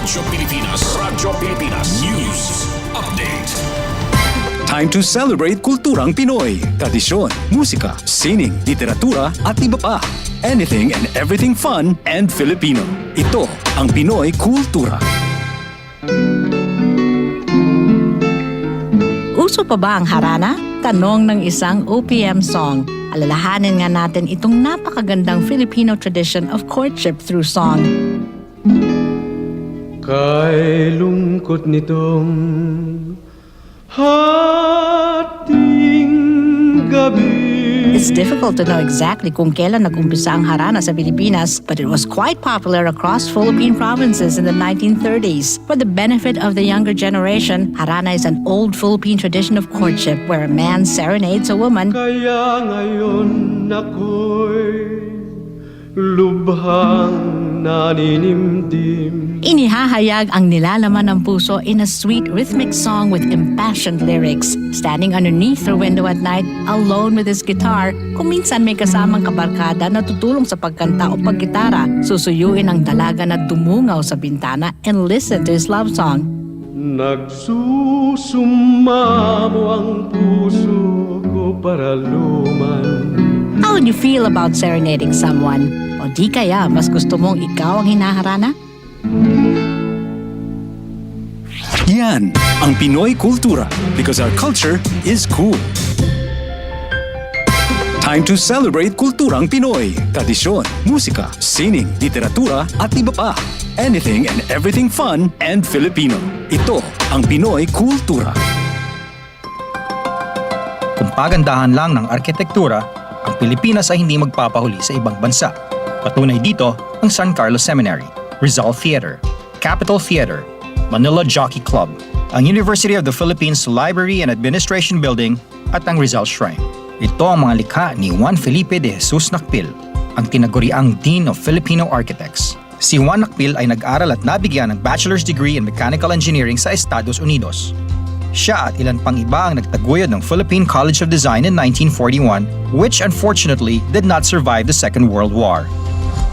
Radyo Pilipinas News Update. Time to celebrate kulturang Pinoy. Tradisyon, musika, sining, literatura at iba pa. Anything and everything fun and Filipino. Ito ang Pinoy Kultura. Uso pa ba ang harana? Tanong ng isang OPM song. Alalahanin nga natin itong napakagandang Filipino tradition of courtship through song. Kay lungkot nitong hating gabi. It's difficult to know exactly kung kailan nag-umpisa ang harana sa Pilipinas, but it was quite popular across Philippine provinces in the 1930s. For the benefit of the younger generation, harana is an old Philippine tradition of courtship where a man serenades a woman. Kaya ngayon ako'y lubhang naninimdim. Inihahayag ang nilalaman ng puso in a sweet rhythmic song with impassioned lyrics. Standing underneath her window at night, alone with his guitar, kung minsan may kasamang kabarkada na tutulong sa pagkanta o paggitara, susuyuin ang dalaga na dumungaw sa bintana and listen to his love song. Nagsusumamo ang puso ko para luman. How would you feel about serenading someone? O di kaya mas gusto mong ikaw ang hinaharana? Yan ang Pinoy Kultura because our culture is cool. Time to celebrate kulturang Pinoy. Tradisyon, musika, sining, literatura at iba pa. Anything and everything fun and Filipino. Ito ang Pinoy Kultura. Kung pagandahan lang ng arkitektura, ang Pilipinas ay hindi magpapahuli sa ibang bansa. Patunay dito ang San Carlos Seminary, Rizal Theater, Capitol Theater, Manila Jockey Club, ang University of the Philippines Library and Administration Building at ang Rizal Shrine. Ito ang mga likha ni Juan Felipe de Jesus Nakpil, ang tinaguriang Dean of Filipino Architects. Si Juan Nakpil ay nag-aral at nabigyan ng bachelor's degree in mechanical engineering sa Estados Unidos. Siya at ilan pang iba ang nagtaguyod ng Philippine College of Design in 1941, which unfortunately did not survive the Second World War.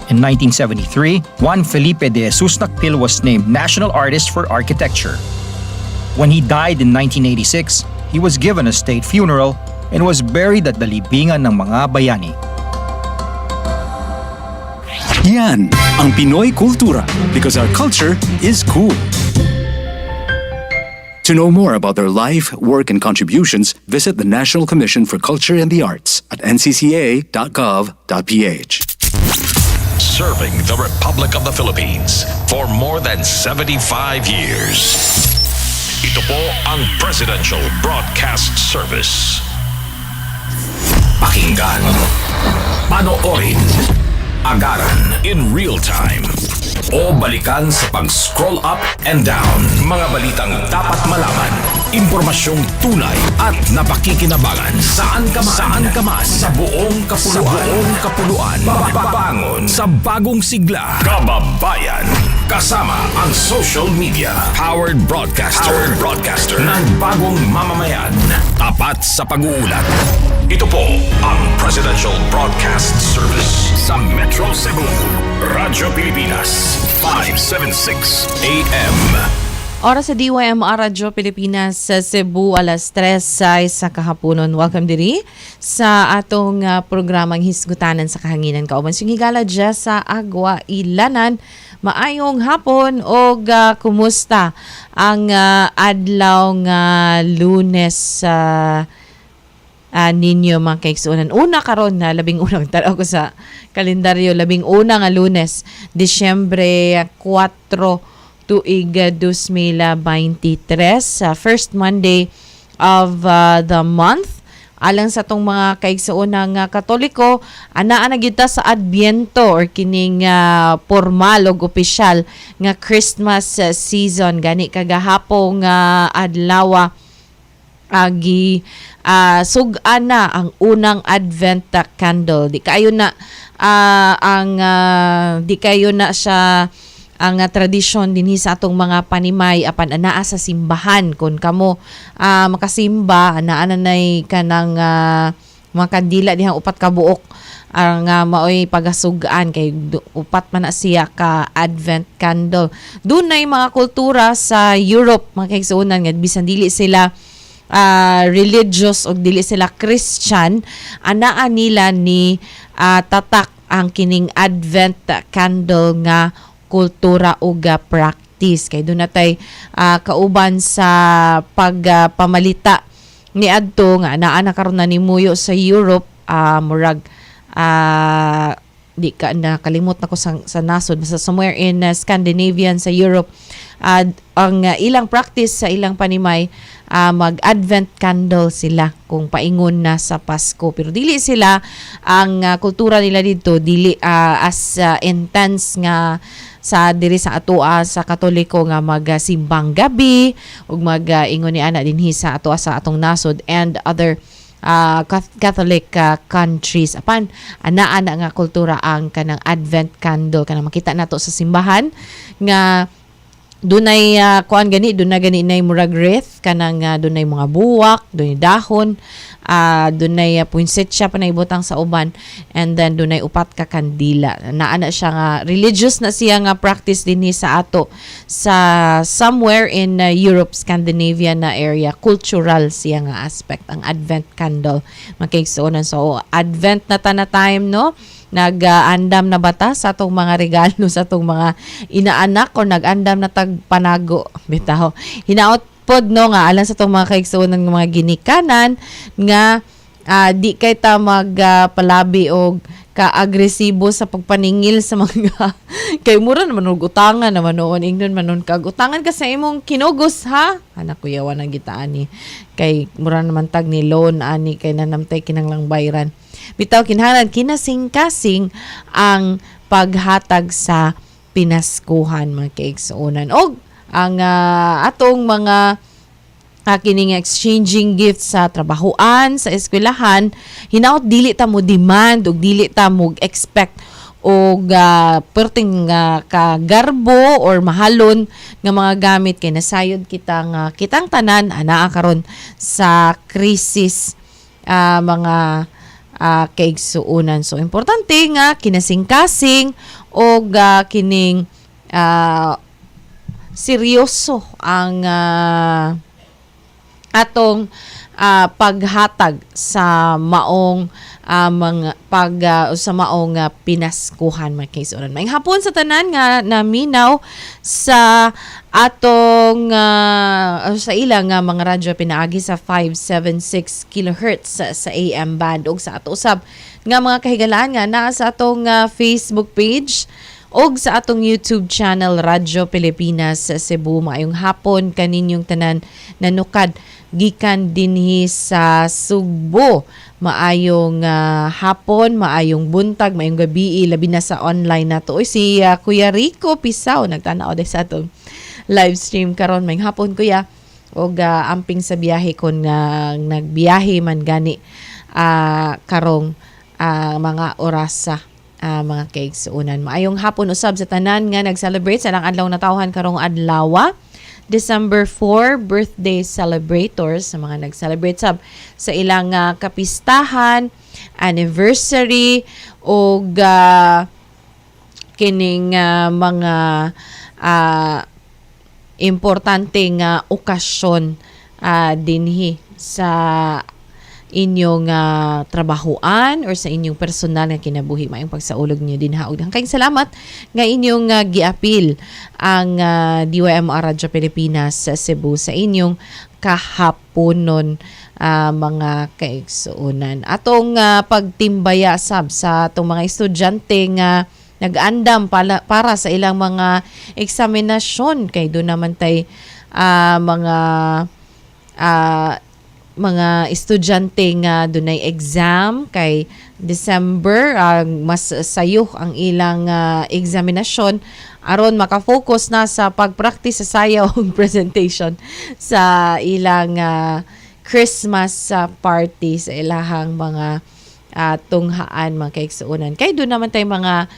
In 1973, Juan Felipe de Jesus Nakpil was named National Artist for Architecture. When he died in 1986, he was given a state funeral and was buried at the libingan ng mga bayani. Yan ang Pinoy Kultura because our culture is cool. To know more about their life, work, and contributions, visit the National Commission for Culture and the Arts at ncca.gov.ph. Serving the Republic of the Philippines for more than 75 years. Ito po ang Presidential Broadcast Service. Pakinggan, panoorin, agaran in real time, o balikan sa pag-scroll up and down. Mga balitang dapat malaman, impormasyong tunay at napakikinabangan. Saan ka man, sa buong kapuluan, babangon sa bagong sigla. Kababayan, kasama ang social media. Powered broadcaster ng bagong mamamayan. Tapat sa pag-uulat. Ito po ang Presidential Broadcast Service sa Metro Cebu. Radyo Pilipinas, 576 AM. Oras sa DYMR Radyo Pilipinas sa Cebu, alas 3 sa kahaponon. Welcome diri sa atong programang Hisgutanan sa Kahanginan, Kauban. Higala Jessa, Agua, Ylanan. Maayong hapon o kumusta ang adlaw nga Lunes ninyo mga kaiksunan. Una karon na labing unang tanaw ko sa kalendaryo, labing una nga Lunes, Disyembre 4 tuig 2023, first Monday of the month. Alang sa tong mga kaigsuon ng Katoliko, anaa na gyud ta sa Adbiento or kining formal o opisyal nga Christmas season. Gani kagahapong adlaw sugan na ang unang Advent candle. Di kayo na siya ang tradisyon dinhi sa atong mga panimay apan anaa sa simbahan kun kamo makasimba anaa na nay kanang mga kandila dihang upat ka buok ang maoy pagasugaan kay upat man na siya ka advent candle. Dunay mga kultura sa Europe mga kaigsuonan nga bisan dili sila religious o dili sila Christian, anaa nila ni tatak ang kining advent candle nga kultura o practice. Kay doon natay kauban sa pagpamalita ni adto nga naa na karon na nimuyo sa Europe, murag di ka nakalimot na ko sa nasod sa somewhere in Scandinavian sa Europe, ang ilang practice sa ilang panimay, mag-advent candle sila kung paingon na sa Pasko, pero dili sila ang kultura nila dito dili as intense nga sa diri sa atoa sa Katoliko nga magsimbang gabi ug mag-ingon ni ana dinhi sa atoa sa atong nasod and other Catholic countries. Apan ana nga kultura ang kanang advent candle kanang makita nato sa simbahan nga dunay kuan gani nay murag wreath kanang dunay mga buwak, dunay dahon, dunay puinsetsia pa naibutang sa uban, and then dunay upat ka kandila. Naana siya nga religious na siya nga practice dinhi sa ato sa somewhere in Europe, Scandinavia na area. Cultural siya nga aspect ang advent candle makigsuonan. So advent na ta na time, no? Nag-andam na bata sa atong mga regalo sa atong mga inaanak o nag-andam na tagpanago bitaw. Hinaot pod no nga alang sa atong mga kaigsuonan ng mga ginikanan nga di kay ta magpalabi og ka-agresibo sa pagpaningil sa mga kay mura naman og utangan naman noon ingnon manon kag utangan ka sa imong kinugos ha anak ko yawan ang gitaan ni kay mura naman tag ni loan ani kay nanamtay kinanglang bayran. Bitaw kinahanglan kinasing-kasing ang paghatag sa pinaskuhan mga kaigsuonan. Og ang atong mga kining exchanging gifts sa trabahoan, sa eskwelahan, hinaot dili ta mo demand og dili ta mo expect og perting kagarbo or mahalon nga mga gamit kay nasayod kitang tanan anaa karon sa krisis mga kaigsuonan. So importante nga kinasing-kasing og kining seryoso ang atong paghatag sa maong mga sa maong pinaskuhan mga kaigsuonan. Maayong hapon sa tanan nga naminaw sa atong sa ilang mga radyo pinaagi sa 576 kilohertz sa AM band ug sa ato usab nga mga kahigalaan nga naa sa atong Facebook page og sa atong YouTube channel Radyo Pilipinas sa Cebu. Maayong hapon kaninyong tanan nanukad gikan dinhi sa Cebu. Maayong hapon, maayong buntag, maayong gabi, labi na sa online na to. Oy, si Kuya Rico Pisaw nagtanaw sa atong live stream karon. Maayong hapon kuya. Og amping sa biyahe kon nagbiyahe man gani karong mga orasa mga kaigsuonan. Maayong hapon usab sa tanan nga nag-celebrate sa lang adlaw na tawhan karong adlaw. December 4, birthday celebrators sa mga nag-celebrate sa ilang kapistahan, anniversary, o kining mga importanteng okasyon dinhi sa inyong trabahoan or sa inyong personal nga kinabuhi. Maayong pagsaulog niyo din haog. Kayong salamat nga inyong giapil ang DYMR Radyo Pilipinas sa Cebu sa inyong kahaponon mga kaigsuonan. Atong pagtimbaya sa atong mga estudyante nga nag-andam para sa ilang mga eksaminasyon kay doon naman tay mga estudyante nga dunay exam kay December, mas sayuh ang ilang examinasyon aron makafocus na sa pagpractice sa sayaw ug presentation sa ilang Christmas party sa ilahang mga tunghaan mga kaigsuonan. Kay doon naman tay mga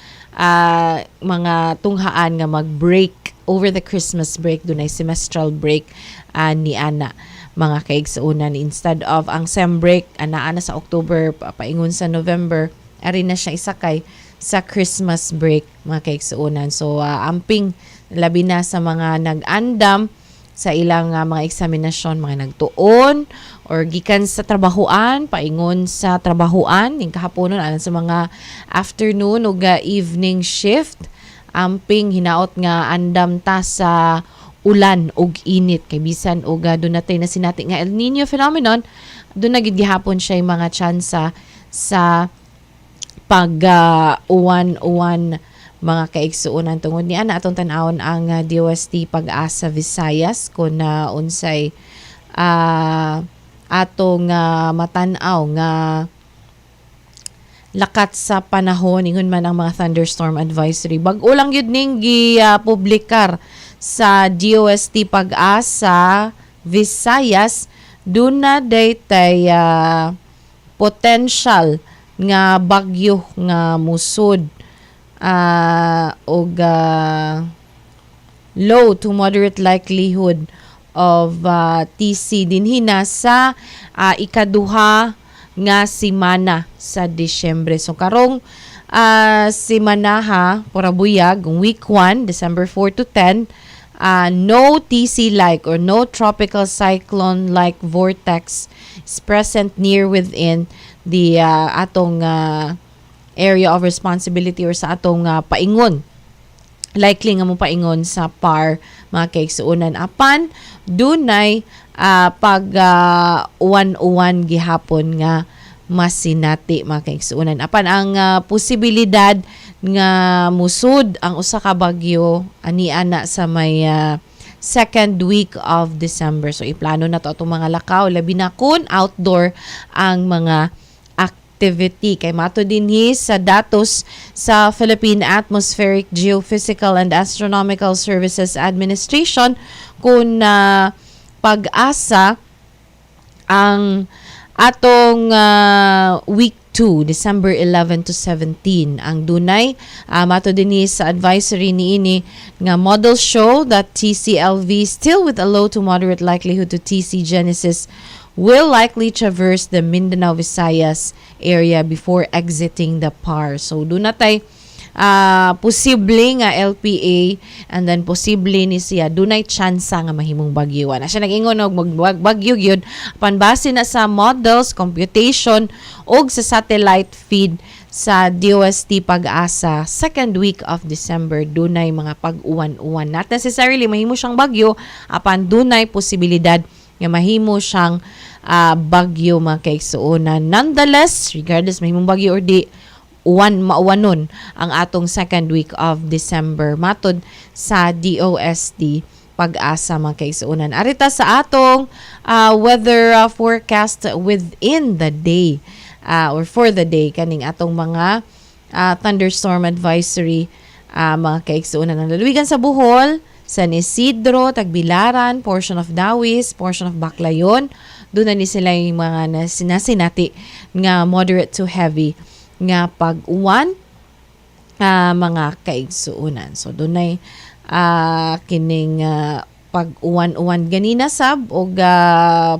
tunghaan nga mag-break over the Christmas break, dunay semestral break ni ana mga kaigsuonan. Instead of ang sem break ana sa October paingon sa November, ari na siya isakay sa Christmas break, mga kaigsuunan. So, amping labi na sa mga nag-andam sa ilang mga eksaminasyon, mga nagtuon or gikan sa trabahuan, paingon sa trabahuan, yung kahaponon alang sa mga afternoon o evening shift, amping hinaot nga andam ta sa ulan og init kay bisan og doon natin na sinati nga El Nino phenomenon, doon na gid gihapon siya yung mga tsansa sa pag uwan-uwan, mga kaigsuunan. Tungod niya na atong tan-awon ang DOST Pag-asa Visayas kung unsay atong matanaw nga lakat sa panahon ingon man ang mga thunderstorm advisory. Bag-o lang yun ning gi-publikar sa DOST Pag-asa Visayas, doon na daytay potential nga bagyo nga musud og low to moderate likelihood of TC dinhi na sa ikaduha nga semana sa Disyembre. So karong semana para buyag, week 1, December 4 to 10, no TC-like or no tropical cyclone-like vortex is present near within the atong area of responsibility or sa atong paingon. Likely nga mo paingon sa PAR, mga kaigsuunan. Apan, dunay pag uwan-uwan gihapon nga masinati, mga kaigsuunan. Apan, ang posibilidad nga musud ang usa ka bagyo ani-ana sa may second week of December. So, iplano na to itong mga lakaw. Labi na kun outdoor ang mga activity. Kay mato dinhi sa datos sa Philippine Atmospheric, Geophysical and Astronomical Services Administration kung pag-asa ang atong week 2, December 11 to 17 ang dunay. Mato dinhi sa advisory niini nga models show that TCLV still with a low to moderate likelihood to TC genesis will likely traverse the Mindanao Visayas area before exiting the PAR. So, doon na tayo posible nga LPA and then posible ni siya dunay tsansa nga mahimong bagyo. Na siya nag-ingon og magbagyo gyud panbase na sa models, computation og sa satellite feed sa DOST Pag-asa second week of December dunay mga pag-uwan-uwan. Not necessarily mahimo siyang bagyo, apan dunay posibilidad nga mahimo siyang bagyo, mga kaigsuunan. Nonetheless, regardless mahimong bagyo or di, mauwanon ang atong second week of December matod sa DOST Pag-asa, mga kaigsuunan. Arita sa atong weather forecast within the day or for the day kaning atong mga thunderstorm advisory, mga kaigsuunan. Ang lalawigan sa Bohol, San Isidro, Tagbilaran, portion of Dawis, portion of Baclayon, doon na ni sila yung mga nasinati nga moderate to heavy nga pag-uwan, mga kaigsuunan. So, doon ay kining pag-uwan-uwan ganina sab o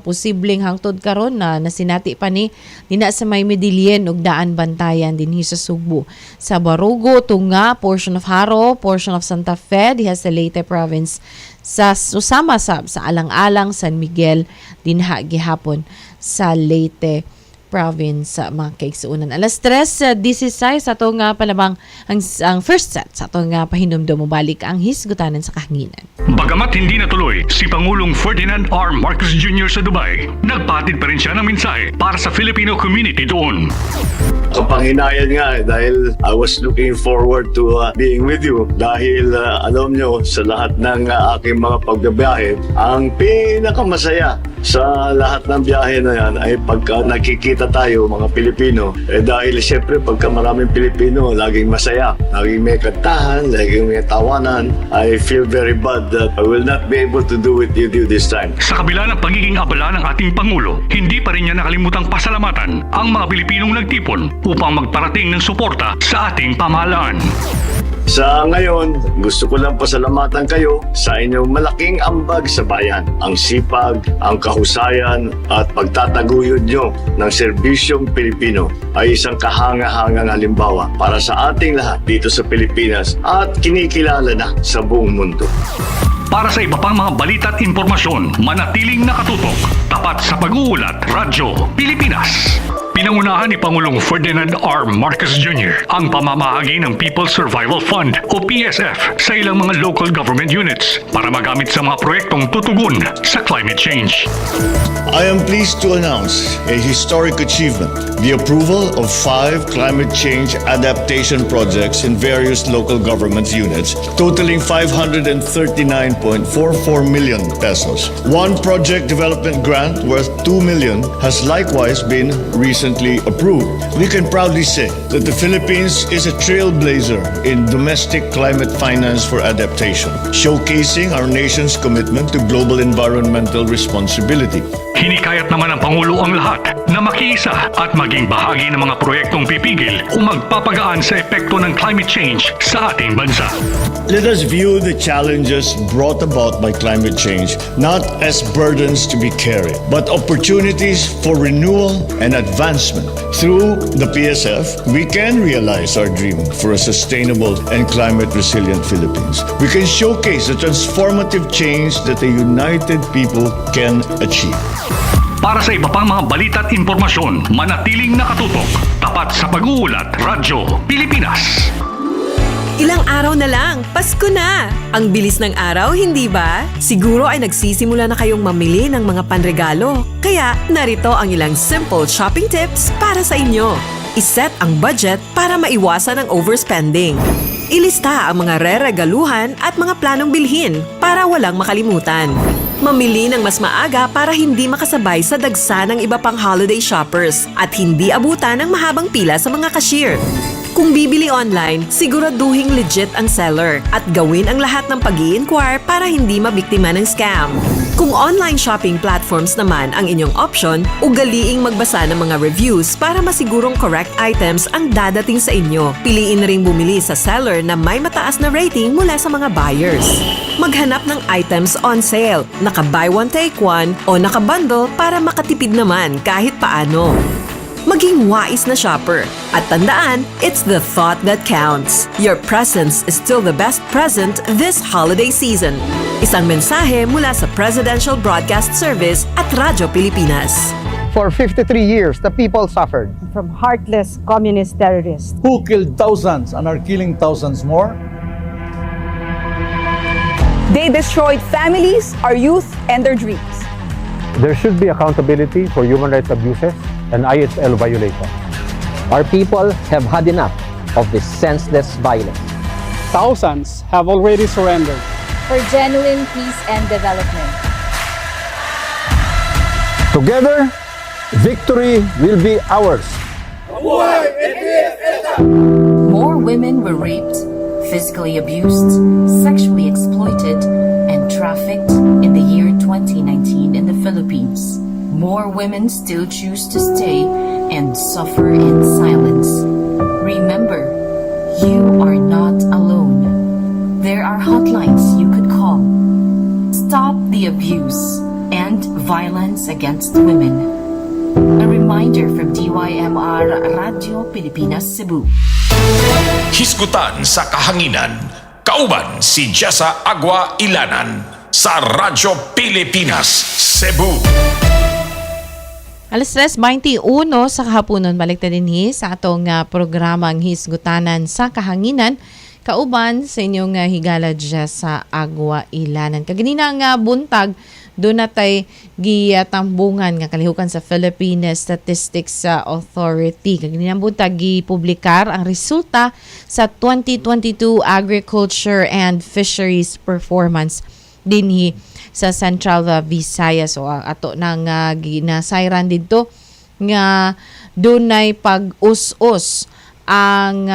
posibleng hangtod karon na nasinati pa ni dina sa may Medellin og daan bantayan dinhi sa Cebu, sa Barugo, Tunga, portion of Haro, portion of Santa Fe diha sa Leyte province, sa susama sab sa Alang-alang, San Miguel dinha gihapon sa Leyte province, mga kaigsuunan. Alas 3:16 sa atong palamang ang first set sa atong pahinumdum mo balik ang Hisgutanan sa Kahanginan. Bagamat hindi natuloy si Pangulong Ferdinand R. Marcos Jr. sa Dubai, nagpatid pa rin siya ng mensahe para sa Filipino community doon. Kapanghinayang nga dahil I was looking forward to being with you dahil alam nyo sa lahat ng aking mga pagbabiyahe, ang pinakamasaya sa lahat ng biyahe na yan ay pagka nakikita tayo mga Pilipino, dahil siyempre pagka maraming Pilipino laging masaya, laging may kantahan, laging may tawanan. I feel very bad that I will not be able to do it with you this time. Sa kabila ng pagiging abala ng ating Pangulo, hindi pa rin niya nakalimutang pasalamatan ang mga Pilipinong nagtipon upang magparating ng suporta sa ating pamahalaan. Sa ngayon, gusto ko lang pasalamatan kayo sa inyong malaking ambag sa bayan. Ang sipag, ang kahusayan at pagtataguyod nyo ng serbisyong Pilipino ay isang kahanga-hangang halimbawa para sa ating lahat dito sa Pilipinas at kinikilala na sa buong mundo. Para sa iba pang mga balita at impormasyon, manatiling nakatutok. Tapat sa pag-uulat, Radyo Pilipinas. Pinangunahan ni Pangulong Ferdinand R. Marcos Jr. ang pamamahagi ng People's Survival Fund o PSF sa ilang mga local government units para magamit sa mga proyektong tutugon sa climate change. I am pleased to announce a historic achievement, the approval of 5 climate change adaptation projects in various local government units, totaling 539.44 million pesos. One project development grant worth 2 million has likewise been recently approved. We can proudly say that the Philippines is a trailblazer in domestic climate finance for adaptation, showcasing our nation's commitment to global environmental responsibility. Hinikayat naman ng Pangulo ang lahat na makiisa at maging bahagi ng mga proyektong pipigil o magpapagaan sa epekto ng climate change sa ating bansa. Let us view the challenges brought about by climate change not as burdens to be carried, but opportunities for renewal and advancement. Through the PSF, we can realize our dream for a sustainable and climate-resilient Philippines. We can showcase the transformative change that a united people can achieve. Para sa iba pang mga balita at impormasyon, manatiling nakatutok. Tapat sa pag-uulat, Radyo Pilipinas. Ilang araw na lang, Pasko na! Ang bilis ng araw, hindi ba? Siguro ay nagsisimula na kayong mamili ng mga panregalo. Kaya narito ang ilang simple shopping tips para sa inyo. Iset ang budget para maiwasan ang overspending. Ilista ang mga re-regaluhan at mga planong bilhin para walang makalimutan. Mamili ng mas maaga para hindi makasabay sa dagsa ng iba pang holiday shoppers at hindi abutan ng mahabang pila sa mga cashier. Kung bibili online, siguraduhing legit ang seller at gawin ang lahat ng pag-i-inquire para hindi mabiktima ng scam. Kung online shopping platforms naman ang inyong option, ugaliing magbasa ng mga reviews para masigurong correct items ang dadating sa inyo. Piliin ring bumili sa seller na may mataas na rating mula sa mga buyers. Maghanap ng items on sale, naka-buy one take one o naka-bundle para makatipid naman kahit paano. Maging wais na shopper. At tandaan, it's the thought that counts. Your presence is still the best present this holiday season. Isang mensahe mula sa Presidential Broadcast Service at Radyo Pilipinas. For 53 years, the people suffered from heartless communist terrorists who killed thousands and are killing thousands more. They destroyed families, our youth, and their dreams. There should be accountability for human rights abuses and IHL violations. Our people have had enough of this senseless violence. Thousands have already surrendered for genuine peace and development. Together, victory will be ours. More women were raped, physically abused, sexually exploited, and trafficked in the year 2019 in the Philippines. More women still choose to stay and suffer in silence. Remember, you are not alone. There are hotlines you could call. Stop the abuse and violence against women. A reminder from DYMR Radio Pilipinas, Cebu. Hisgutan sa Kahanginan. Kauban si Jessa, Agua, Ylanan sa Radyo Pilipinas, Cebu. Alas 3:21 sa kahaponon, balik na din sa atong programang Hisgutanan sa Kahanginan. Kauban sa inyong higala Jessa, Agua, Ylanan. Kaganina nga buntag, doon natay gitambungan nga kalihukan sa Philippine Statistics Authority. Kaganina buntag gipublikar ang resulta sa 2022 Agriculture and Fisheries Performance dinhi sa Central Visayas. So ato nang ginasayran dito nga dunay pag-us-us ang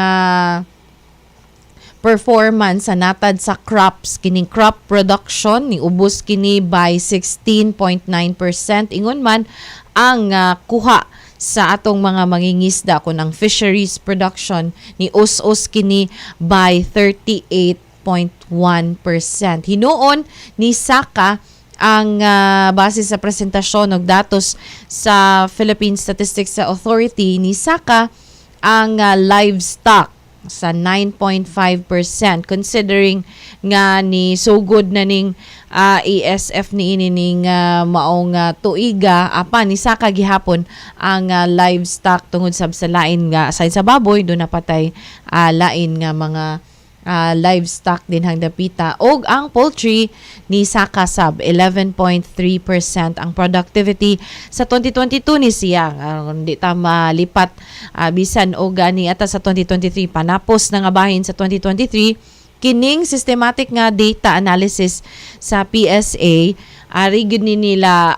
performance sa natad sa crops. Kining crop production ni ubos kini by 16.9%. Ingon man ang kuha sa atong mga mangingisda kun ang fisheries production ni us-us kini by 38.1%. Hinuon ni Saka ang base sa presentasyon ng datos sa Philippine Statistics Authority ni Saka ang livestock sa 9.5% considering nga ni so good na ning ASF ni ning maong tuiga apa ni Saka gihapon ang livestock tungod sa lain nga aside sa baboy do napatay lain nga mga livestock din hang dapita og ang poultry ni Saka sab 11.3% ang productivity sa 2022 ni siya hindi ta malipat bisan og gani ata sa 2023 panapos na nga bahin sa 2023 kining systematic nga data analysis sa PSA ari gid ni nila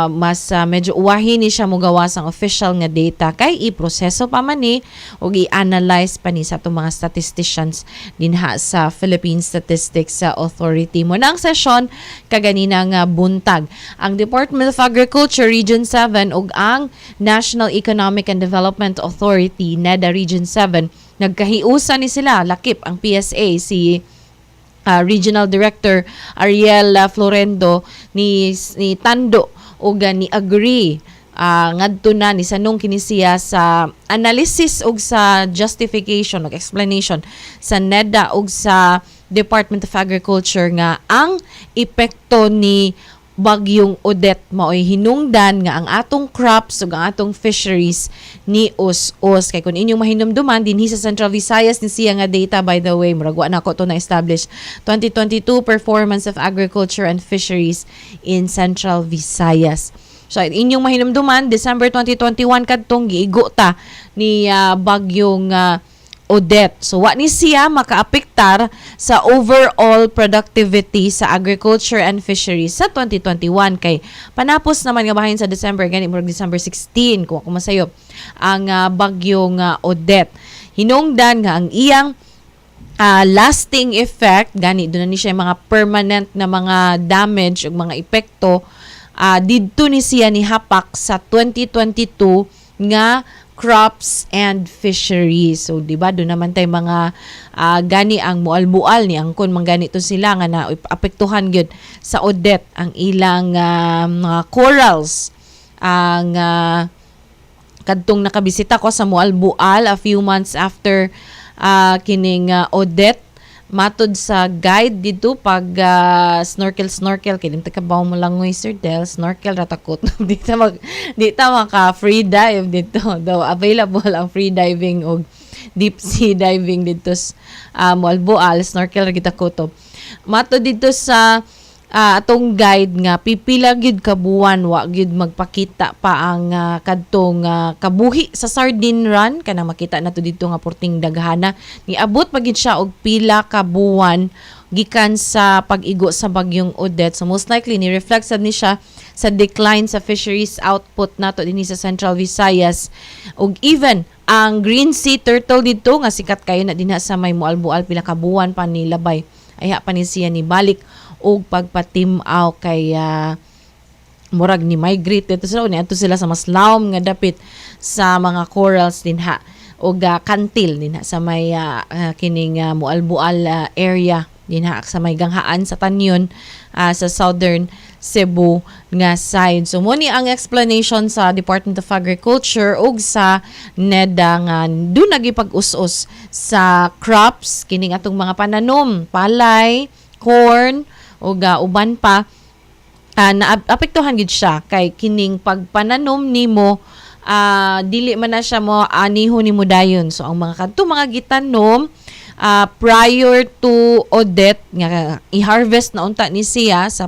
mas medyo uwahin ni siya mogawas ang official nga data kay iproseso pa man ni ug i-analyze pa ni sa atong mga statisticians dinha sa Philippine Statistics Authority. Mo na ang sesyon kaganina nga buntag ang Department of Agriculture Region 7 ug ang National Economic and Development Authority NEDA Region 7 nagkahiusa ni sila lakip ang PSA si Regional Director Ariel Florendo ni Tando ug ni agree ngadto na ni sanong kini siya sa analysis ug sa justification ug explanation sa NEDA ug sa Department of Agriculture nga ang epekto ni bagyong Odette maoy hinungdan nga ang atong crops ug ang atong fisheries ni us-us kay kun inyong mahinumduman dinhi sa Central Visayas ni siya nga data by the way murag wa nako to na establish 2022 performance of agriculture and fisheries in Central Visayas. So inyong mahinumduman December 2021 kadtong giigo ta ni bagyong Odette. So, wa ni siya makaapektar sa overall productivity sa agriculture and fisheries sa 2021 kay panapos naman nga bahin sa December gani murag December 16 kung ako masayop ang bagyong Odette. Hinungdan nga ang iyang lasting effect gani doon na ni siya mga permanent na mga damage ug mga epekto didto ni siya ni hapak sa 2022 nga crops and fisheries. So, di ba, doon naman tayo mga gani ang mual-bual ni angkon manggani to sila nga na apektuhan gyud sa Odette ang ilang mga corals ang kadtong nakabisita ko sa mual-bual a few months after kining Odette matod sa guide dito pag snorkel kinim ta kabaw mo lang Sir Del snorkel ra takot di ta maka free dive dito though available ang free diving o deep sea diving dito sa Mualboal snorkel ra kita kutob matod dito sa atong guide nga pipila gyud ka buwan wa gyud magpakita pa ang kadtong kabuhi sa sardine run kana makita nato dito nga porting daghana niabot pagid siya og pila ka buwan gikan sa pag-igo sa bagyong Odette. So most likely ni reflect sad ni siya sa decline sa fisheries output nato dinhi sa Central Visayas ug even ang green sea turtle dito nga sikat kayo na dinha sa may Mualboal pila ka buwan pa ni labay ay pa ni siya ni balik og pagpatimaw kay murag ni migrate dito sila niadto sila sa mas lawom nga dapit sa mga corals dinha og kantil dinha sa may kining Mualboal area dinha sa may ganghaan sa Tanyon sa southern Cebu nga side. So mo ni ang explanation sa Department of Agriculture ug sa NEDA nga do nagipag-us-us sa crops kining atong mga pananom, palay, corn o uban pa naapektuhan gid siya kay kining pagpananom nimo dili man na siya mo aniho nimo dayon. So ang mga kadto mga gitanom prior to Odette nga i-harvest na unta ni siya sa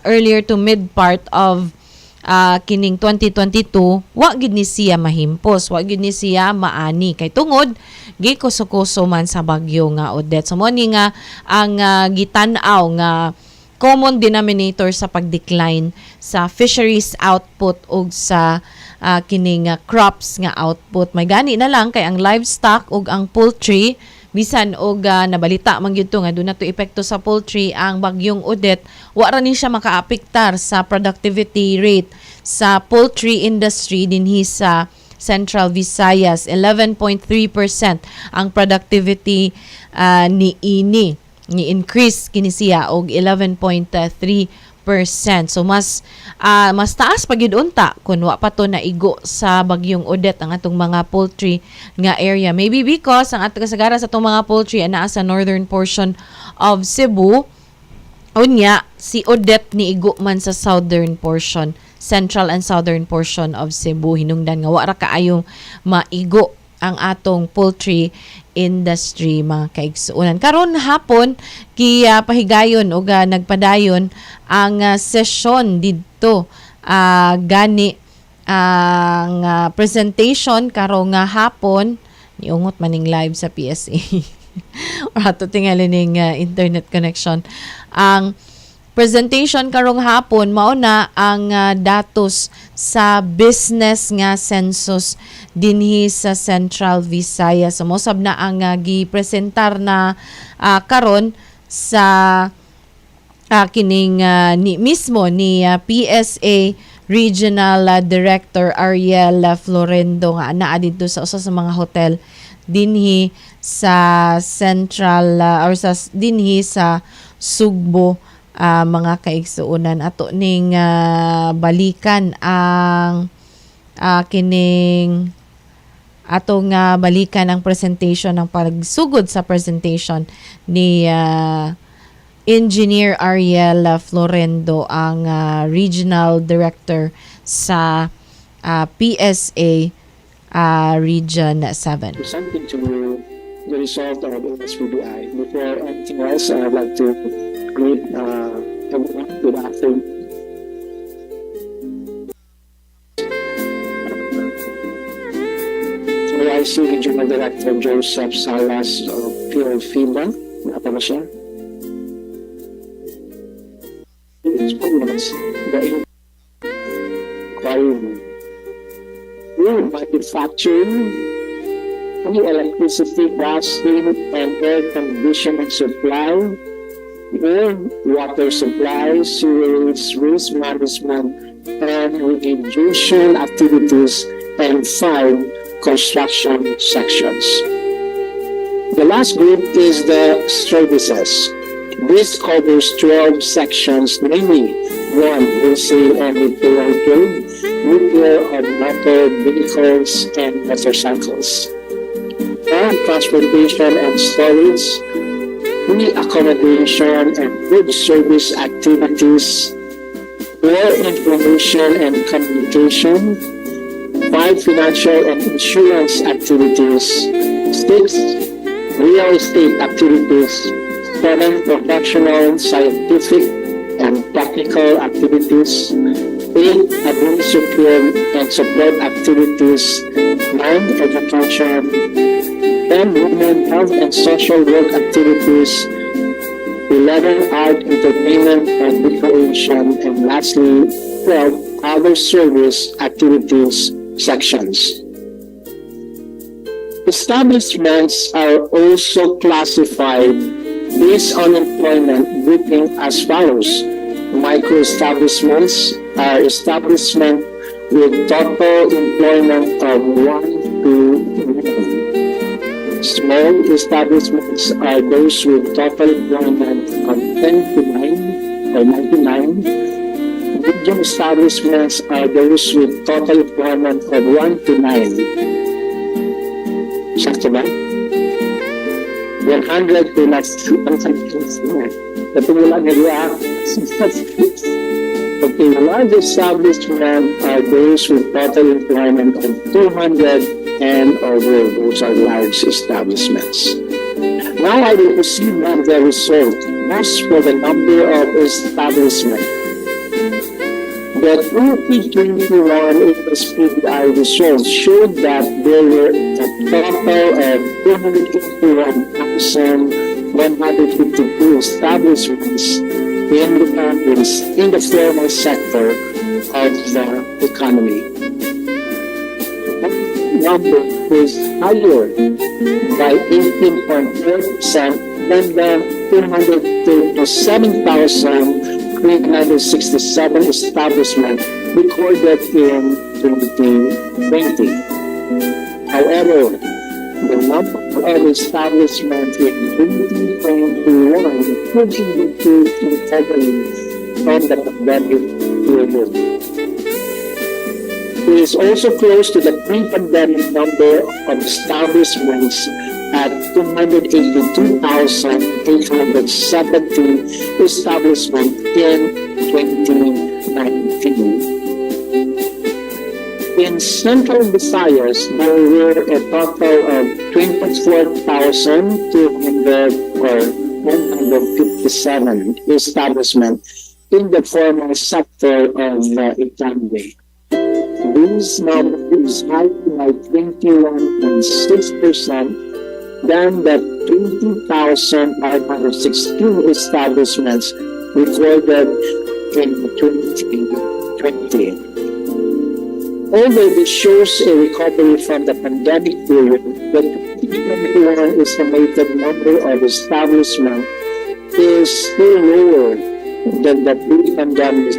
earlier to mid part of kining 2022 wa gid ni siya mahimpos, wa gid ni siya maani kay tungod gikuso-kuso man sa bagyo nga Odette. So mo ni nga ang gitan-aw nga common denominator sa pag-decline sa fisheries output ug sa kining crops nga output. May gani na lang kay ang livestock ug ang poultry bisan og nabalita man gyud to nga do na to epekto sa poultry ang bagyong Odette wa ra ni siya makaapektar sa productivity rate sa poultry industry dinhi sa Central Visayas. 11.3% ang productivity ni-increase kini siya og 11.3%. So mas taas pa gyud unta kun wa pa to naigo sa bagyong Odette ang atong mga poultry nga area. Maybe because ang atong kasagaran sa atong mga poultry naa sa northern portion of Cebu. Unya si Odette niigo man sa southern portion, central and southern portion of Cebu. Hinungdan nga wa ra kaayong maigo ang atong poultry industry, mga kaigsuunan. Karon hapon pahigayon o nagpadayon ang session didto gani ang presentation karong hapon niungot maning live sa PSA. Ato tingali ning internet connection. Ang presentation karong hapon mao na ang datos sa business nga census dinhi sa Central Visayas. So mosab na ang gipresentar na karon sa kining ni mismo ni PSA Regional Director Ariel Florendo nga naa dito sa usa sa mga hotel dinhi sa Central or sa dinhi sa Sugbo. Mga kaigsuunan ato ning balikan ang kining atong balikan ang presentation ng pagsugod sa presentation ni Engineer Ariel Florendo, ang Regional Director sa PSA Region 7. Presenting to you the result of SPBI. Before anything else, I'd like to greet everyone. Good afternoon. I see Regional Director Joseph Salas of PhilFINA. Apa ba siya? It's the manufacturing, electricity, gas, steam, and air conditioning supply, water supply, sewage, waste management, and remediation activities, and 5 construction sections. The last group is the services. This covers 12 sections, namely 1. Wholesale and retail trade, repair of motor vehicles and motorcycles, and transportation and storage, accommodation and food service activities, 4. Information and communication, 5. Financial and insurance activities, 6. Real estate activities, 7. Professional, scientific, and technical activities, 8. Administrative and support activities, 9. Education, 10. Women, health and social work activities, 11. Art, entertainment, and recreation, and lastly, 12. Other service activities sections. Establishments are also classified based on employment grouping as follows. Micro-establishments are establishments with total employment of 1 to 9. Small establishments are those with total employment of 10 to 9 or 99. Medium establishments are those with total employment of 1 to 9. Sakto ba? 100 to next. Natulala nila. Okay, large establishments are those with total employment of 200 and over. Those are large establishments. Now I will proceed on the result. Most for the number of establishments. The 2021 SPBI results showed that there were a total of 281,152 establishments in the formal sector of the economy. That number was higher by 18.4% than the 237,367 establishments recorded in 2020. However, the number of establishments in 2021 could indicate recovery from the pandemic period. It is also close to the pre-pandemic number of establishments at 282,870 establishments in 2019. In Central Visayas, there were a total of 24,200 or 157 establishments in the formal sector of the economy. This number is higher by 21.6% than the 20,516 establishments recorded in 2020. Although this shows a recovery from the pandemic period, the 2021 estimated number of establishments is still lower than the pre-pandemic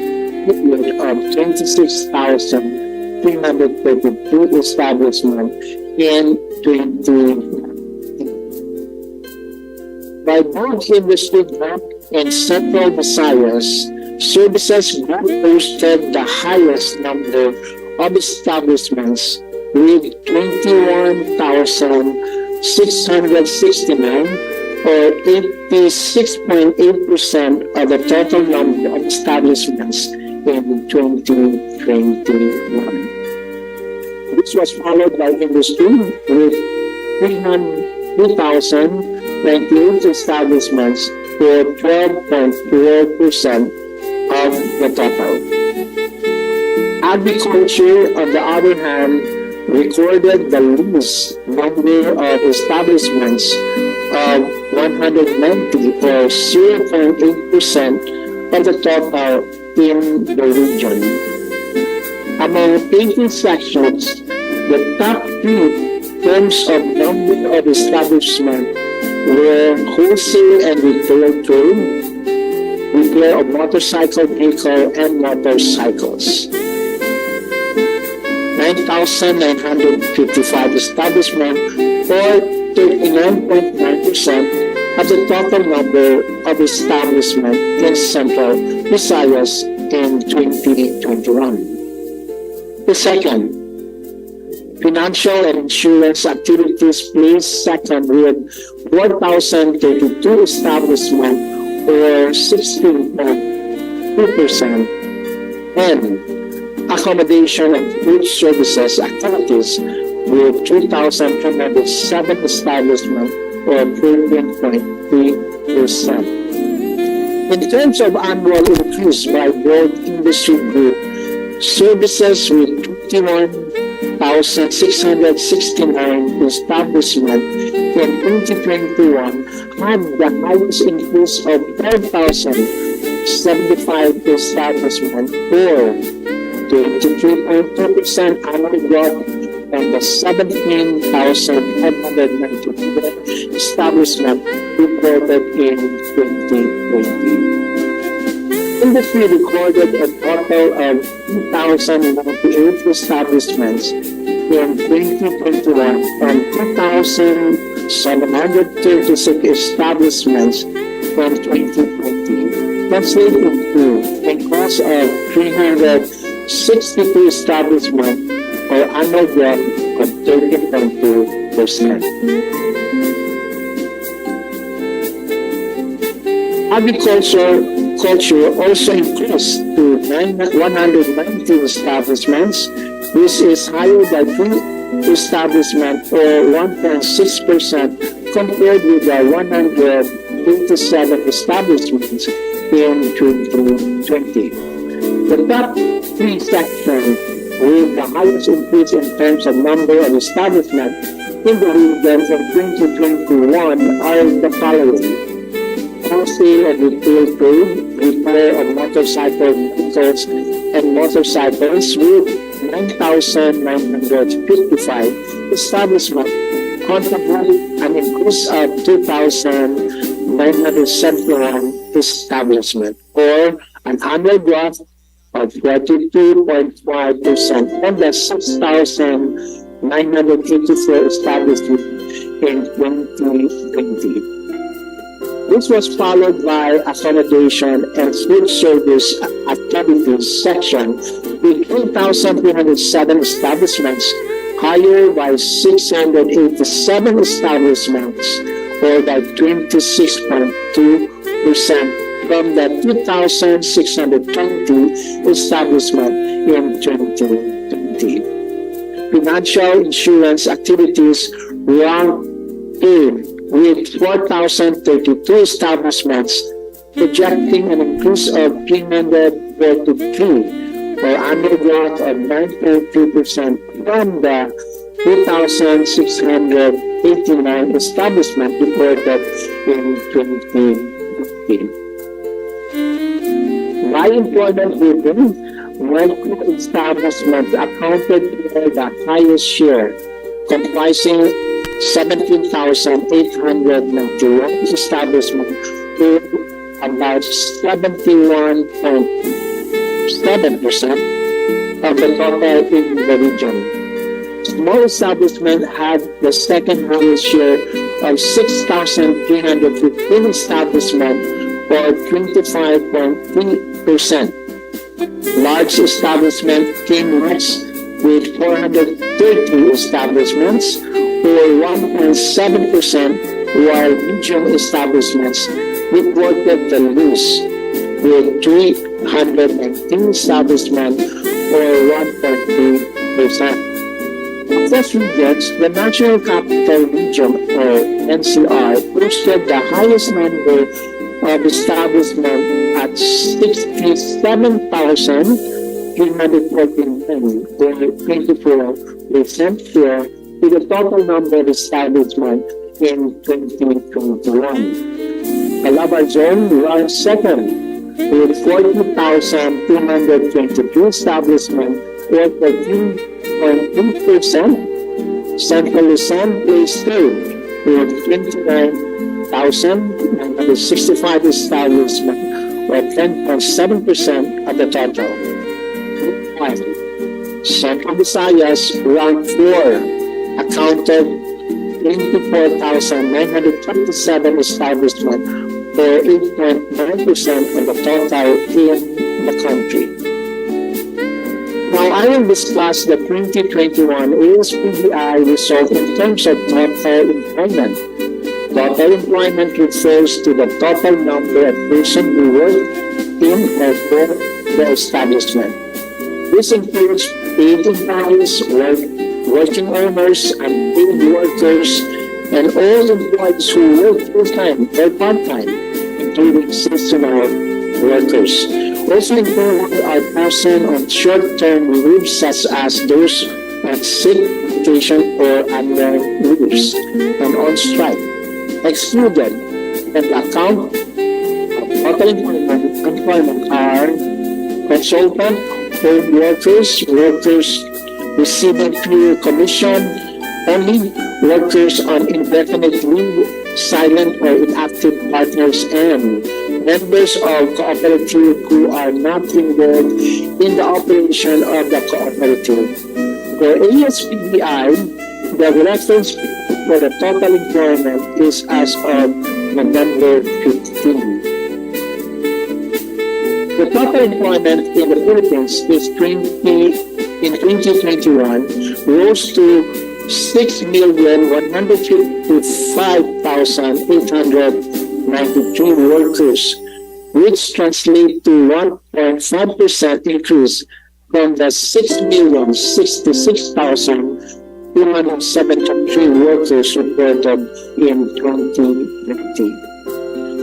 period of 26,332 establishments in 2019. By both industry group and Central Visayas, services group posted the highest number of establishments with 21,669 or 86.8% of the total number of establishments in 2021. This was followed by industry with 3,098 establishments or 12.4% of the total. Agriculture, on the other hand, recorded the least number of establishments of 190 or 0.8% of the total in the region. Among 18 sections, the top three terms of number of establishments were wholesale and retail trade, repair of motorcycle vehicle and motorcycles. 9,955 establishments or 39.9% of the total number of establishments in Central Visayas in 2021. The second, financial and insurance activities placed second with 4,032 establishments or 16.2%, and accommodation and food services activities with 2,207 establishments or 13.3%. In terms of annual increase by both industry group, services with 21,669 establishments in 2021 had the highest increase of 12,075 establishments or 23.2% annual growth, and the 17,594 establishments reported in 2020. Industry recorded a total of 2,098 establishments in 2021 and 2,736 establishments in 2020, translating to a cost of 362 establishments or annual growth of 13.2%. Agriculture also increased to 190 establishments, which is higher by 3 establishments or 1.6% compared with the 187 establishments in 2020. The top 3 sections with the highest increase in terms of number of establishments in the region in 2021 are the following: wholesale and retail trade, repair of motorcycle vehicles and motorcycles with 9,955 establishments, contributing an increase of 2,971 establishments, or an annual growth of 42.5% and the 6,984 establishments in 2020. This was followed by accommodation and food service activities section with 3,307 establishments, higher by 687 establishments, or by 26.2% from the 2,620 establishment in 2020. Financial insurance activities ranked in with 4,032 establishments, projecting an increase of 343, or annual growth of 9.2% from the 2,689 establishments reported in 2015. By employment driven, micro-establishments accounted for the highest share, comprising 17,891 establishments with about 71.7% of the total in the region. Small establishments had the second highest share of 6,315 establishments, or 25.3%. Large establishments came next with 430 establishments, or 1.7%, while medium establishments reported the least with 319 establishments, or 1.3%. Across regions, the National Capital Region, or NCR, posted the highest number of establishment at 67,349, or 24% share, to the total number of establishment in 2021. Calabar Zone ranked second with 40,222 establishments, or 13.2%. Central Luzon placed third with 29,965 establishments, or 10.7% of the total. Central Visayas ranked 4, accounted 24,927 establishments, or 8.9% of the total in the country. Now, I will discuss the 2021 ASPBI result in terms of total employment. Total employment refers to the total number of persons who work in or for the establishment. This includes paid employees, working owners, unpaid workers, and all employees who work full-time or part-time, including seasonal workers. Also included are persons on short-term leave, such as those on sick, vacation, or annual leaves, and on strike. Excluded from the account of total employment are consultant, home workers, workers receiving pure commission only, workers on indefinite leave, silent or inactive partners, and members of cooperative who are not involved in the operation of the cooperative. For ASPBI, the reference for the total employment is as of November 15. The total employment in the Philippines in 2021 rose to 6,155,893 workers, which translates to 1.5% increase from the 6,066,273 workers reported in 2020.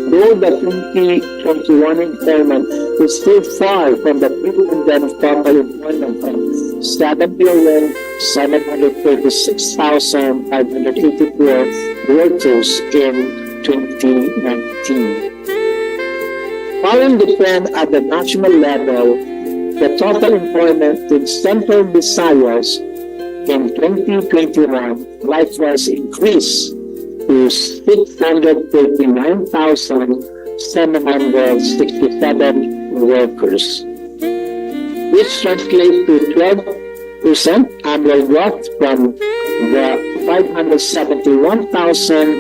Though the 2021 employment is still far from the pre-pandemic total employment of 7,736,584 workers in 2019. Following the trend at the national level, the total employment in Central Visayas in 2021 likewise increased to 639,767 workers. This translates to 12% annual growth from the 571,299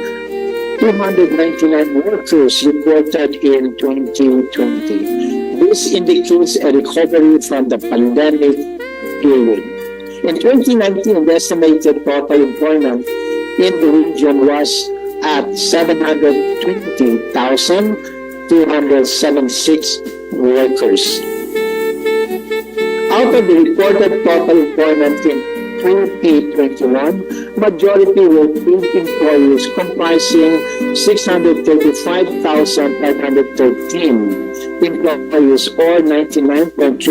workers reported in 2020. This indicates a recovery from the pandemic period. In 2019, the estimated total employment in the region was at 720,276 workers. Out of the reported total employment in 2021, majority were paid employees comprising 635,513 employees or 99.3%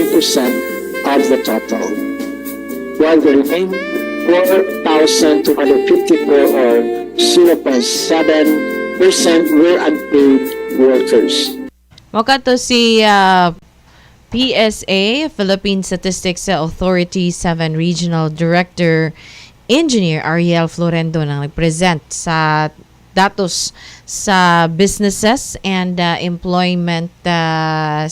of the total, while the remaining 4,254 or 0.7% were unpaid workers. Makato si PSA, Philippine Statistics Authority 7 Regional Director Engineer Ariel Florendo nang nag-present sa datos sa businesses and employment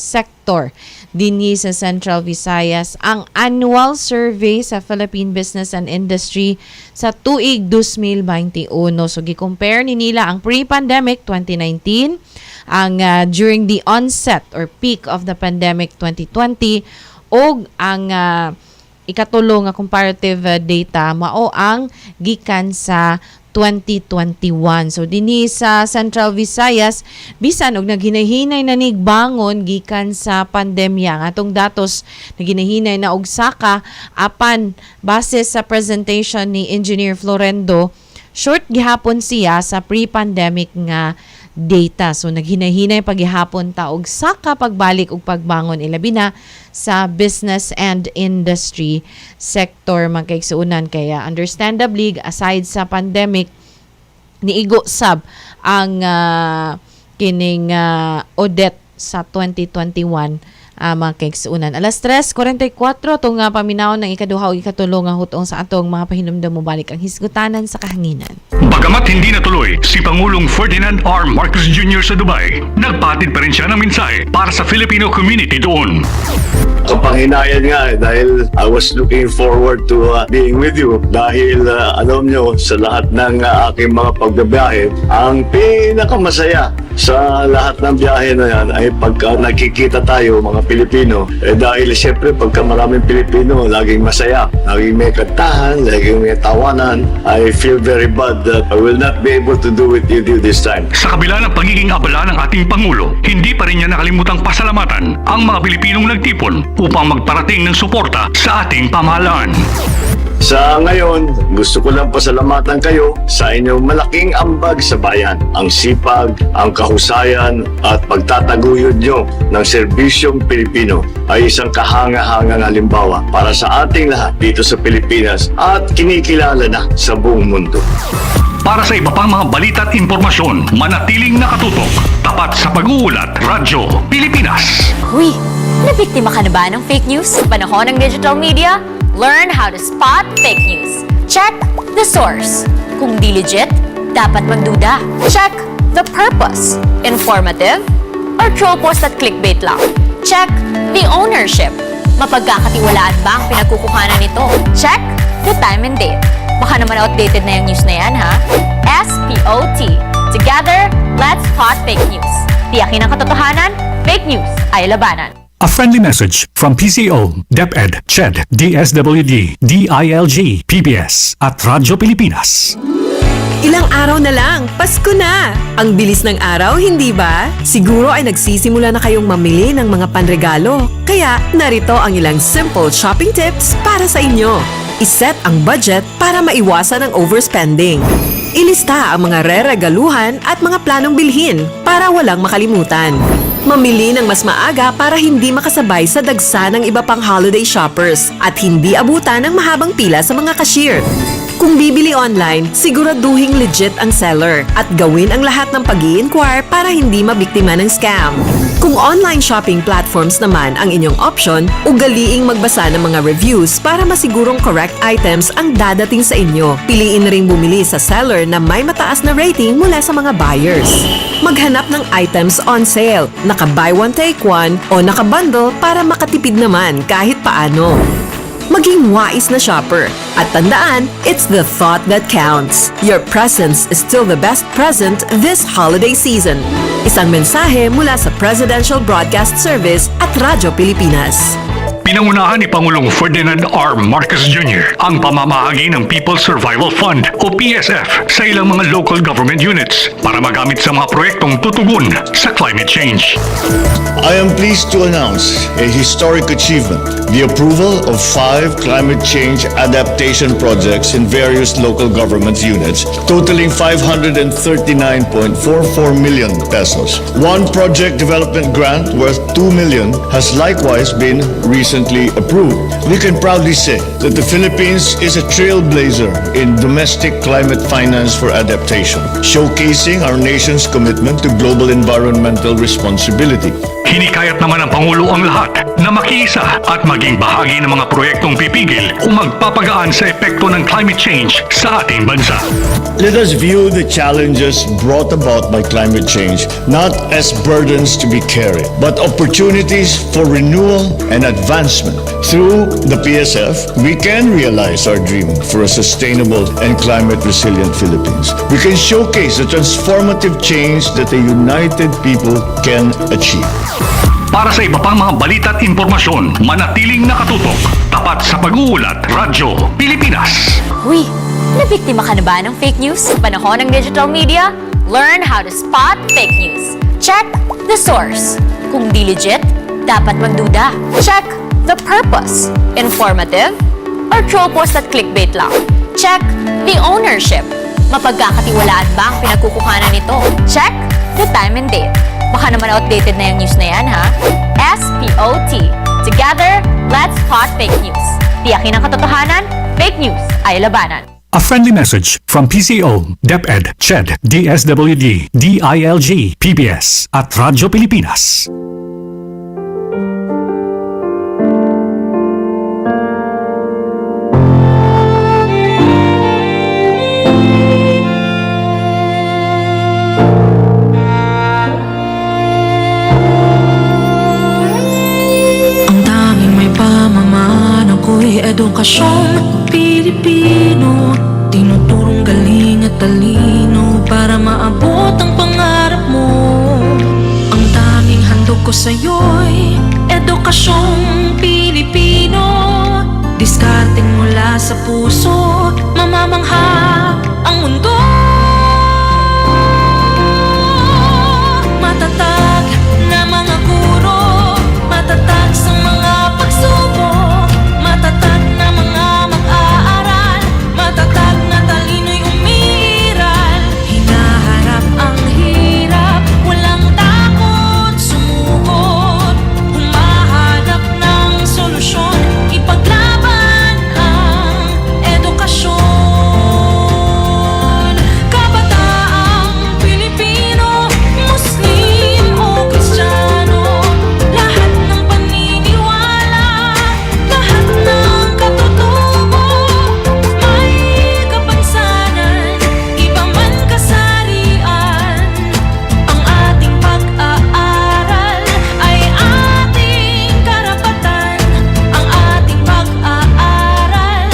sector dinhi sa Central Visayas ang annual survey sa Philippine Business and Industry sa tuig 2021. So gi-compare ni nila ang pre-pandemic 2019, ang during the onset or peak of the pandemic 2020 o ang ikatulo nga comparative data mao ang gikan sa 2021. So dinhi sa Central Visayas bisan og naghinahinay na nigbangon gikan sa pandemya nga atong datos naghinahinay na og saka apan base sa presentation ni Engineer Florendo short gihapon siya sa pre-pandemic nga data. So naghinay-hinay paghihapon ta og saka pagbalik og pagbangon ilabi na sa business and industry sector man kay suunan kaya understandably aside sa pandemic niigo sab ang kining audit sa 2021 mga kaigsuunan. Alas 3:44 itong paminaw ng ikaduha o ikatulo nga hutong sa atong mga pahinumdum mo balik ang hisgutanan sa kahanginan. Bagamat hindi natuloy si Pangulong Ferdinand R. Marcos Jr. sa Dubai, nagpatid pa rin siya ng mensahe para sa Filipino community doon. Kapanghinayan nga dahil I was looking forward to being with you dahil alam nyo sa lahat ng aking mga pagbabiyahe ang pinakamasaya sa lahat ng biyahe na yan ay pagka nakikita tayo mga Pilipino dahil siyempre pagka maraming Pilipino laging masaya, laging may kantahan, laging may tawanan. I feel very bad that I will not be able to do it with you this time. Sa kabila ng pagiging abala ng ating Pangulo, hindi pa rin niya nakalimutang pasalamatan ang mga Pilipinong nagtipon upang magparating ng suporta sa ating pamahalaan. Sa ngayon, gusto ko lang pasalamatan kayo sa inyong malaking ambag sa bayan. Ang sipag, ang kahusayan at pagtataguyod nyo ng serbisyong Pilipino ay isang kahanga-hangang halimbawa para sa ating lahat dito sa Pilipinas at kinikilala na sa buong mundo. Para sa iba pang mga balita at impormasyon, manatiling nakatutok. Tapat sa pag-uulat, Radyo Pilipinas. Uy, nabiktima ka na ba ng fake news sa panahon ng digital media? Learn how to spot fake news. Check the source. Kung di legit, dapat magduda. Check the purpose. Informative or troll post at clickbait lang. Check the ownership. Mapagkakatiwalaan ba ang pinagkukuhanan nito? Check the time and date. Baka naman outdated na yung news na yan, ha? SPOT. Together, let's spot fake news. Tiyakin ang katotohanan, fake news ay labanan. A friendly message from PCO, DepEd, CHED, DSWD, DILG, PBS at Radyo Pilipinas. Ilang araw na lang, Pasko na! Ang bilis ng araw, hindi ba? Siguro ay nagsisimula na kayong mamili ng mga panregalo. Kaya narito ang ilang simple shopping tips para sa inyo. Iset ang budget para maiwasan ang overspending. Ilista ang mga re-regaluhan at mga planong bilhin para walang makalimutan. Mamili ng mas maaga para hindi makasabay sa dagsa ng iba pang holiday shoppers at hindi abutan ng mahabang pila sa mga cashier. Kung bibili online, siguraduhing legit ang seller at gawin ang lahat ng pag-i-inquire para hindi mabiktima ng scam. Kung online shopping platforms naman ang inyong option, ugaliing magbasa ng mga reviews para masigurong correct items ang dadating sa inyo. Piliin na ring bumili sa seller na may mataas na rating mula sa mga buyers. Maghanap ng items on sale, naka-buy one take one o naka-bundle para makatipid naman kahit paano. Maging wais na shopper. At tandaan, it's the thought that counts. Your presence is still the best present this holiday season. Isang mensahe mula sa Presidential Broadcast Service at Radyo Pilipinas. Pinangunahan ni Pangulong Ferdinand R. Marcos Jr. ang pamamahagi ng People's Survival Fund o PSF sa ilang mga local government units para magamit sa mga proyektong tutugon sa climate change. I am pleased to announce a historic achievement, the approval of 5 climate change adaptation projects in various local government units, totaling 539.44 million pesos. One project development grant worth 2 million has likewise been recently approved. We can proudly say that the Philippines is a trailblazer in domestic climate finance for adaptation, showcasing our nation's commitment to global environmental responsibility. Hinikayat naman ng Pangulo ang lahat na makiisa at maging bahagi ng mga proyektong pipigil o magpapagaan sa epekto ng climate change sa ating bansa. Let us view the challenges brought about by climate change not as burdens to be carried, but opportunities for renewal and advancement. Through the PSF, we can realize our dream for a sustainable and climate-resilient Philippines. We can showcase the transformative change that a united people can achieve. Para sa iba pang mga balita at impormasyon, manatiling nakatutok, tapat sa pag-uulat, Radyo Pilipinas. Uy, nabiktima ka na ba ng fake news sa panahon ng digital media? Learn how to spot fake news. Check the source. Kung di legit, dapat magduda. Check the purpose. Informative or troll post at clickbait lang. Check the ownership. Mapagkakatiwalaan ba ang pinagkukuhanan nito? Check the time and date. Baka naman outdated na yung news na yan, ha? SPOT. Together, let's spot fake news. Tiyakin ang katotohanan, fake news ay labanan. A friendly message from PCO, DepEd, CHED, DSWD, DILG, PBS at Radyo Pilipinas. Edukasyong Pilipino, tinuturong galing at talino para maabot ang pangarap mo. Ang tanging handog ko sa'yo'y edukasyong Pilipino. Diskarteng mula sa puso, mamamangha ang mundo. Matatag na mga guro, matatag sa mga pagsubok, matatag na mga mag-aaral, matatag na talino'y umiiral. Hinaharap ang hirap, walang takot sumugod, humahanap ng solusyon, ipaglaban ang edukasyon. Kabataang Pilipino, Muslim o Kristiyano, lahat ng paniniwala, lahat ng katutubo, may kapansanan, iba man kasarian. Ang ating pag-aaral ay ating karapatan. Ang ating pag-aaral,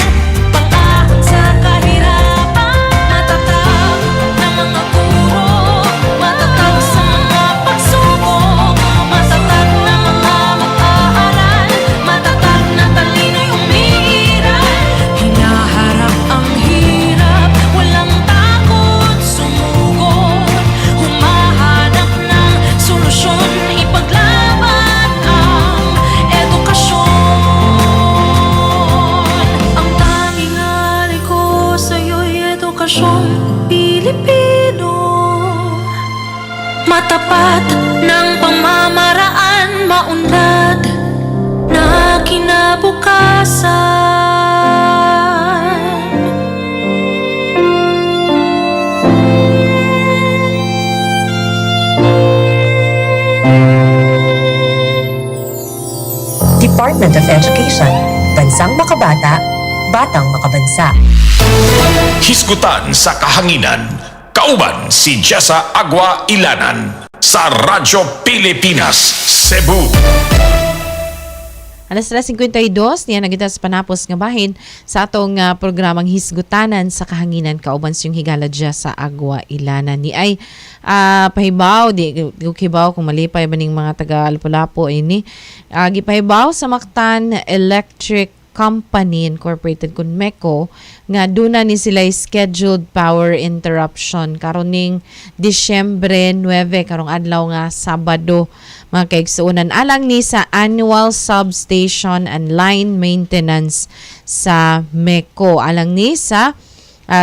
pang-ahon sa kahirapan. Matatag na mga guro, matatag sa mga pagsubok, matatag na mga mag-aaral, matatag na talino'y umiiral. Hinaharap ang hirap, walang takot sumugod, humahanap ng solusyon, ipaglaban ang edukasyon. Ang tanging alay ko sa'yo'y edukasyong Pilipino, matapat ng pamamaraan, maunlad na kinabukasan. Department of Education. Bansang makabata, batang makabansa. Hisgutan sa Kahanginan. Kauban si Jessa, Agua, Ylanan sa Radyo Pilipinas, Cebu. Alas 3:52, niya nagita sa panapos nga bahin sa atong programang Hisgutanan sa Kahanginan. Kauban siyong higala Jessa, Agua, Ylanan. Ni ay pahibaw, di kibaw kung malipay ba ning mga taga Lapu-Lapu ini. Gipahibaw sa Mactan Electric Company Incorporated kun MECO nga duna ni sila scheduled power interruption karon ning Disyembre 9 karong adlaw nga Sabado mga kaigsuonan alang ni sa annual substation and line maintenance sa MECO alang ni sa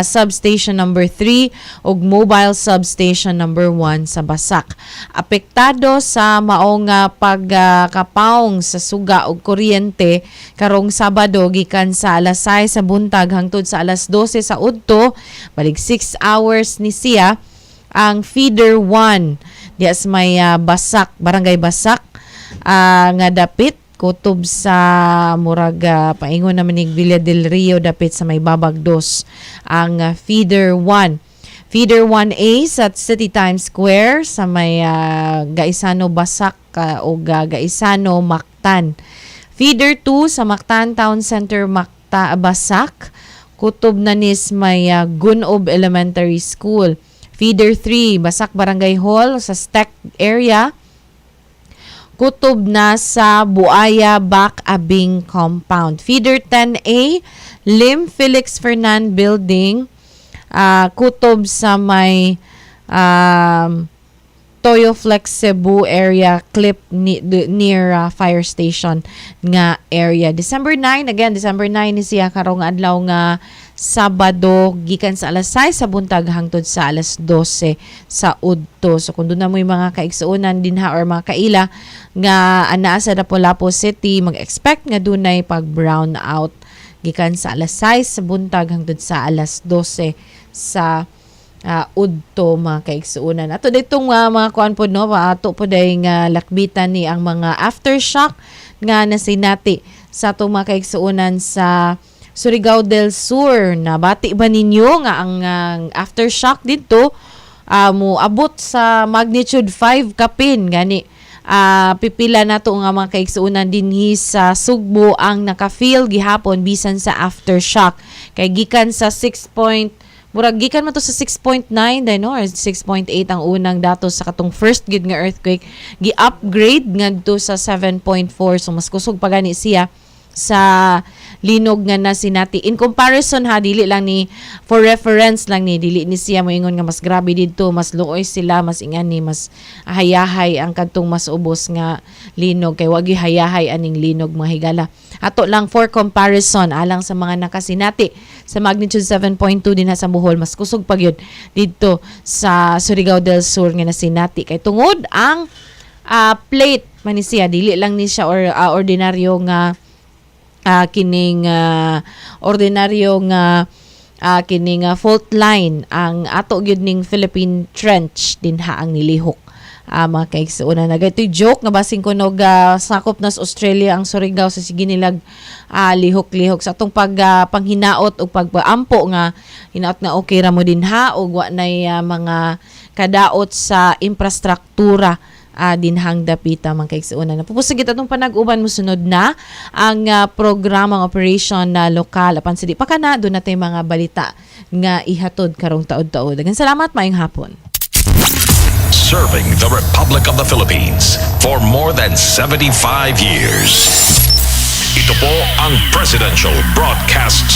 substation number 3 ug mobile substation number 1 sa Basak. Apektado sa maong pagkapaong sa suga ug kuryente karong Sabado gikan sa alas 6 sa buntag hangtod sa alas 12 sa udto, balik 6 hours ni siya ang feeder 1 dias may Basak, barangay Basak nga dapit kutob sa murag paingon naman ni Villa del Rio dapit sa may Babag 2 ang feeder 1. Feeder 1A sa City Times Square sa may Gaisano Basak o Gaisano Mactan. Feeder 2 sa Mactan Town Center Basak kutob na nis may Gunob Elementary School. Feeder 3 Basak Barangay Hall sa Stack area kutob na sa Buaya Back Abing Compound. Feeder 10A, Lim Felix Fernan Building, kutob sa may Toyo Flex Cebu area, clip near fire station nga area. December 9 ni siya karong adlaw nga Sabado gikan sa alas 6 sa buntag hangtod sa alas 12 sa udto. So kung doon na mo yung mga kaigsuonan dinha or mga kaila nga anaa sa Lapu-Lapu City, mag-expect nga dunay pag brown out gikan sa alas 6 sa buntag hangtod sa alas 12 sa udto mga kaigsuonan. Ato ditong mga kuan po no, ato po day nga lakbitan ni ang mga aftershock nga nasinati sa atong mga kaigsuonan sa Surigao del Sur. Nabati ba ninyo nga ang aftershock dito mo abot sa magnitude 5 kapin gani pipila nato nga mga kaigsuonan dinhi sa Sugbo ang naka-feel gihapon bisan sa aftershock kay gikan sa 6 point murag gikan man to sa 6.9 dahil no or 6.8 ang unang datos sa katong first gid nga earthquake gi-upgrade ngadto sa 7.4 so mas kusog pa gani siya sa linog nga nasinati in comparison dili lang ni for reference lang ni dili ni siya moingon nga mas grabe didto mas luoy sila mas ingan ni mas hayahay ang kadtong mas ubos nga linog kay wagi hayahay aning linog mga higala ato lang for comparison alang sa mga nakasinati sa magnitude 7.2 din sa Bohol mas kusog pa gyud didto sa Surigao del Sur nga nasinati kay tungod ang plate man ni siya dili lang ni siya or ordinaryo nga kining ordinaryo nga kining fault line ang ato gyud ning Philippine Trench dinha ang nilihok mga kaigsuonan nagatoy joke nga basing kunog sakop nas Australia ang Surigao sa sige nilag lihok-lihok sa atong panghinaot o pagpaampo nga hinaot nga okay ra mo dinha og wa nay mga kadaot sa infrastruktura dinhang dapita mga kaigsuonan. Napupusag kita itong panag-uban mo sunod na ang programang operation na lokal. Apan sidi pa ka na, doon natin mga balita nga ihatod karong taod-taod. Dagan salamat, maayong hapon. Serving the Republic of the Philippines for more than 75 years. Ito po ang Presidential Broadcast